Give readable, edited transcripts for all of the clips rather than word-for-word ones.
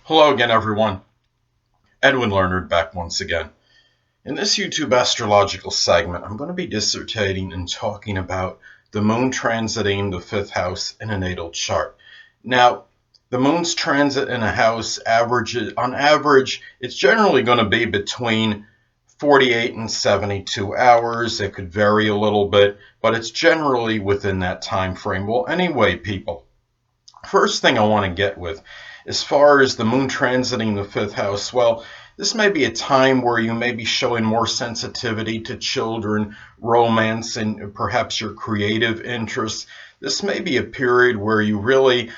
Hello again, everyone. Edwin Learnard back once again. In this YouTube astrological segment, I'm going to be dissertating and talking about the moon transiting the fifth house in a natal chart. Now, the moon's transit in a house on average, it's generally going to be between 48 and 72 hours. It could vary a little bit, but it's generally within that time frame. Well, anyway, people, first thing I want to get with, as far as the moon transiting the fifth house, well, this may be a time where you may be showing more sensitivity to children, romance, and perhaps your creative interests. This may be a period where you really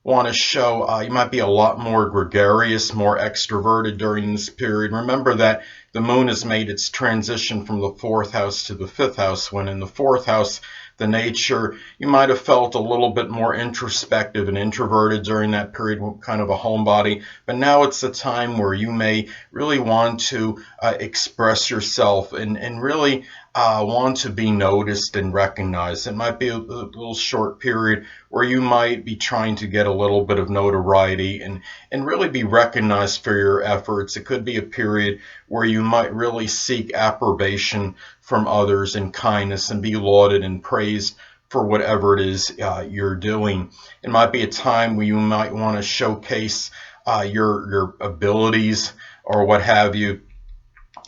want to show you might be a lot more gregarious, more extroverted during this period. Remember that the moon has made its transition from the fourth house to the fifth house, when in the fourth house, the nature, you might have felt a little bit more introspective and introverted during that period, kind of a homebody. But now it's a time where you may really want to express yourself and really want to be noticed and recognized. It might be a little short period where you might be trying to get a little bit of notoriety and really be recognized for your efforts. It could be a period where you might really seek approbation from others and kindness and be lauded and praised for whatever it is you're doing. It might be a time where you might want to showcase your abilities or what have you.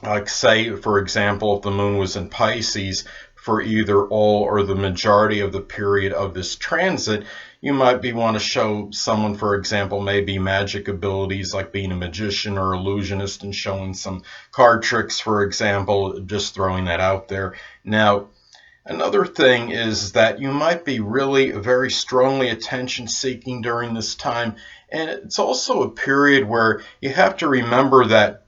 Like, say, for example, if the moon was in Pisces for either all or the majority of the period of this transit, you might be want to show someone, for example, maybe magic abilities like being a magician or illusionist and showing some card tricks, for example, just throwing that out there. Now, another thing is that you might be really very strongly attention seeking during this time. And it's also a period where you have to remember that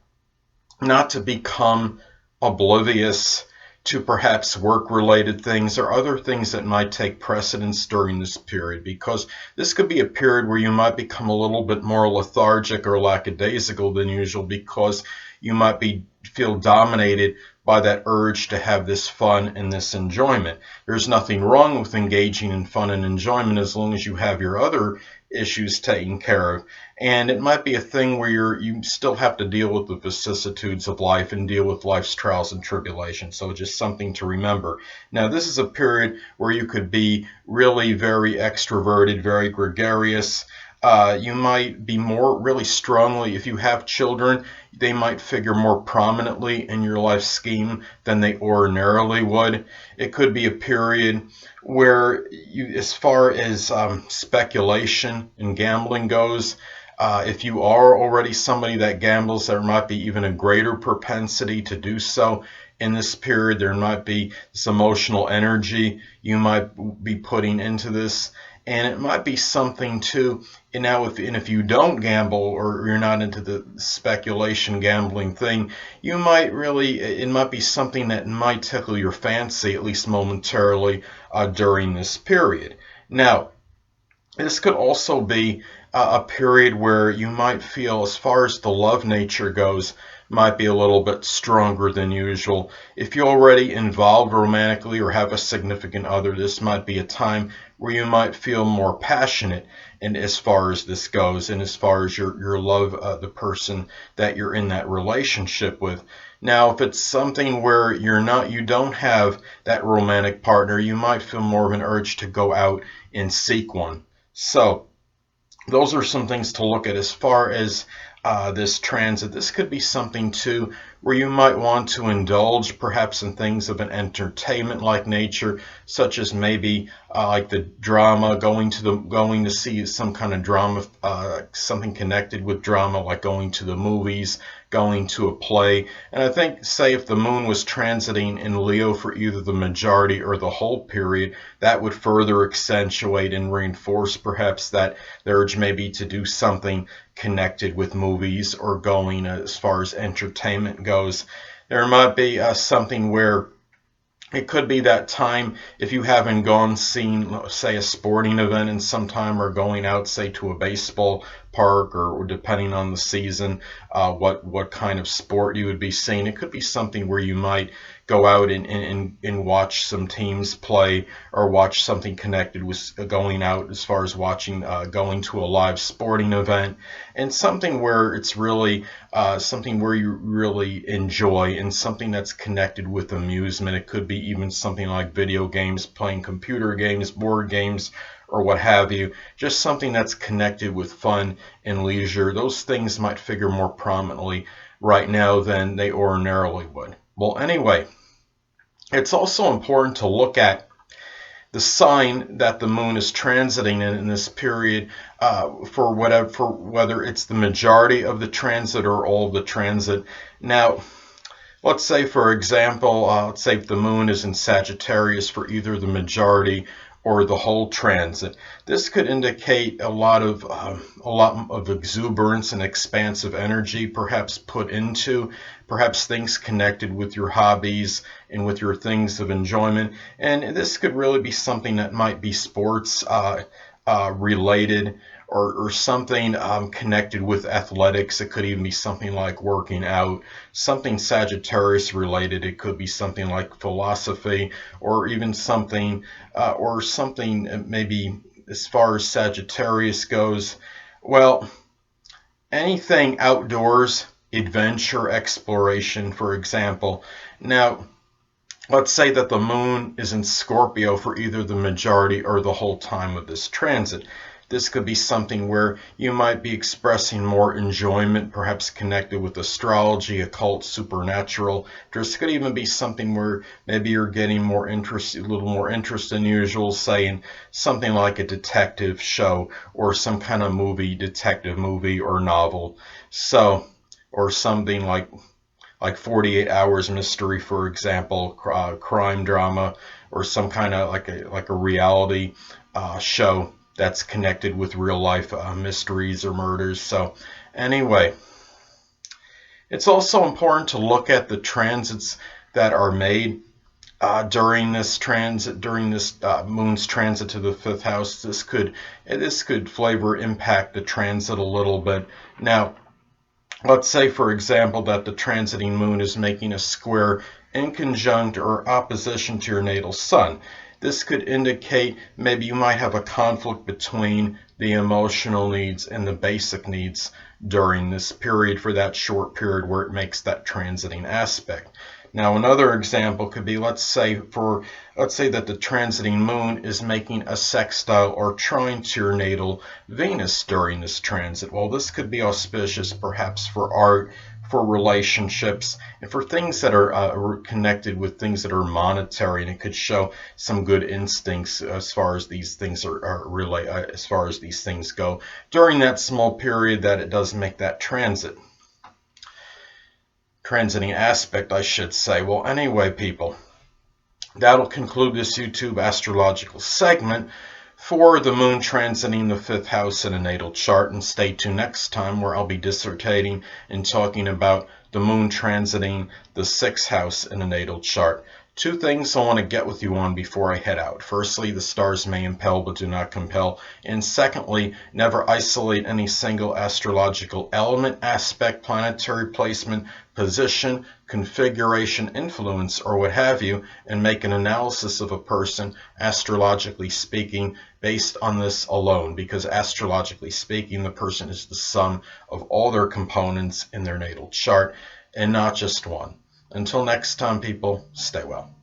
not to become oblivious to perhaps work-related things or other things that might take precedence during this period, because this could be a period where you might become a little bit more lethargic or lackadaisical than usual, because you might feel dominated by that urge to have this fun and this enjoyment. There's nothing wrong with engaging in fun and enjoyment as long as you have your other issues taken care of. And it might be a thing where you still have to deal with the vicissitudes of life and deal with life's trials and tribulations. So just something to remember. Now, this is a period where you could be really very extroverted, very gregarious. You might be more really strongly, if you have children, they might figure more prominently in your life scheme than they ordinarily would. It could be a period where you, as far as speculation and gambling goes, if you are already somebody that gambles, there might be even a greater propensity to do so in this period. There might be this emotional energy you might be putting into this. And it might be something too. And now, if you don't gamble or you're not into the speculation gambling thing, you might really, it might be something that might tickle your fancy, at least momentarily, during this period. Now, this could also be a period where you might feel, as far as the love nature goes, might be a little bit stronger than usual. If you're already involved romantically or have a significant other, this might be a time where you might feel more passionate, and as far as this goes, and as far as your love, the person that you're in that relationship with. Now, if it's something where you don't have that romantic partner, you might feel more of an urge to go out and seek one. So those are some things to look at as far as this transit. This could be something too where you might want to indulge perhaps in things of an entertainment-like nature, such as maybe like the drama, going to see some kind of drama, something connected with drama, like going to the movies, going to a play. And I think, say, if the moon was transiting in Leo for either the majority or the whole period, that would further accentuate and reinforce perhaps that the urge maybe to do something connected with movies or going as far as entertainment goes. There might be something where it could be that time if you haven't seen, say, a sporting event in some time, or going out, say, to a baseball park, or depending on the season, what kind of sport you would be seeing. It could be something where you might go out and watch some teams play, or watch something connected with going out, as far as watching, going to a live sporting event, and something where it's really something where you really enjoy, and something that's connected with amusement. It could be even something like video games, playing computer games, board games, or what have you. Just something that's connected with fun and leisure. Those things might figure more prominently right now than they ordinarily would. Well, anyway, it's also important to look at the sign that the moon is transiting in this period, for whether it's the majority of the transit or all of the transit. Now, let's say, for example, let's say if the moon is in Sagittarius for either the majority or the whole transit. This could indicate a lot of exuberance and expansive energy, perhaps put into, perhaps things connected with your hobbies and with your things of enjoyment. And this could really be something that might be sports related, or something connected with athletics. It could even be something like working out, something Sagittarius related. It could be something like philosophy, or even something, maybe as far as Sagittarius goes, well, anything outdoors, adventure, exploration, for example. Now, let's say that the moon is in Scorpio for either the majority or the whole time of this transit. This could be something where you might be expressing more enjoyment, perhaps connected with astrology, occult, supernatural. This could even be something where maybe you're getting more interest, a little more interest than usual, say in something like a detective show, or some kind of movie, detective movie or novel. So, or something like 48 Hours Mystery, for example, crime drama, or some kind of like a reality show that's connected with real life mysteries or murders. So anyway, it's also important to look at the transits that are made during this transit, during this moon's transit to the fifth house. This could flavor impact the transit a little bit. Now, let's say, for example, that the transiting moon is making a square in conjunct or opposition to your natal sun. This could indicate maybe you might have a conflict between the emotional needs and the basic needs during this period, for that short period where it makes that transiting aspect. Now, another example could be, let's say that the transiting moon is making a sextile or trine to your natal Venus during this transit. Well, this could be auspicious perhaps for art, for relationships, and for things that are connected with things that are monetary, and it could show some good instincts as far as these things as far as these things go during that small period that it does make that transiting aspect, I should say. Well, anyway, people, that'll conclude this YouTube astrological segment for the moon transiting the fifth house in a natal chart. And stay tuned next time, where I'll be dissertating and talking about the moon transiting the sixth house in a natal chart. Two things I want to get with you on before I head out. Firstly, the stars may impel but do not compel. And secondly, never isolate any single astrological element, aspect, planetary placement, position, configuration, influence, or what have you, and make an analysis of a person, astrologically speaking, based on this alone. Because astrologically speaking, the person is the sum of all their components in their natal chart, and not just one. Until next time, people, stay well.